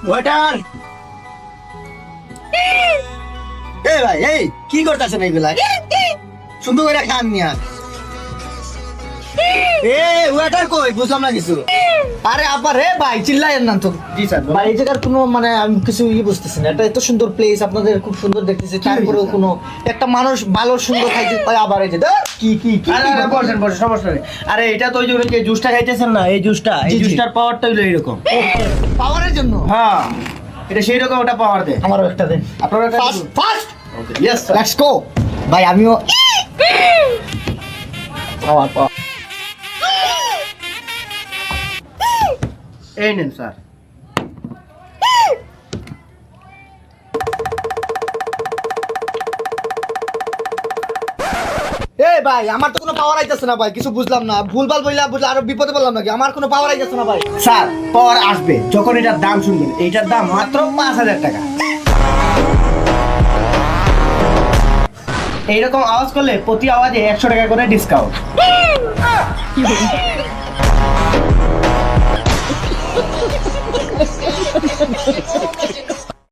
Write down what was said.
Waiter, এই ভাই, এই কি করতেছেন এইগুলা? সুন্দর করে খান নিয়া। এ ওয়েটার কই, বুঝলাম না কিছু। আরে আবার রে ভাই চিল্লায়েন না তো। জি স্যার। ভাই এই জায়গার কোনো মানে আমি কিছু বুঝতেছি না। এটা এত সুন্দর প্লেস, আপনাদের খুব সুন্দর দেখতেছি, তারপরেও কোনো একটা মানুষ ভালো সুন্দর খাইতে পায় আবার এই যে কি কি কি? আরে আরে বসেন বসেন, সমস্যা নেই। আরে এটা তো ওই যে জুসটা খাইতেছেন না, এই জুসটা, এই জি, জি। জুসটার পাওয়ারটা হইলো এরকম। পাওয়ারের জন্য হ্যাঁ, এটা সেই রকম ওটা পাওয়ার দেয়। আমারও একটা দেন। আপনারা একটা first first okay, yes sir. Let's go. ভাই আমিও পাওয়ার পাওয়ার। এই নেন স্যার। এই ভাই আমার তো কোনো পাওয়ার আইতাছে না ভাই, কিছু বুঝলাম না। ভুলভাল বইলা বুঝলা আরো বিপদে বললাম নাকি? আমার কোনো পাওয়ার আইতাছে না ভাই। স্যার পাওয়ার আসবে যখন এটার দাম শুনবেন। এইটার দাম মাত্র 5,000 টাকা। এইরকম আওয়াজ করলে প্রতি আওয়াজে 100 টাকা করে ডিসকাউন্ট।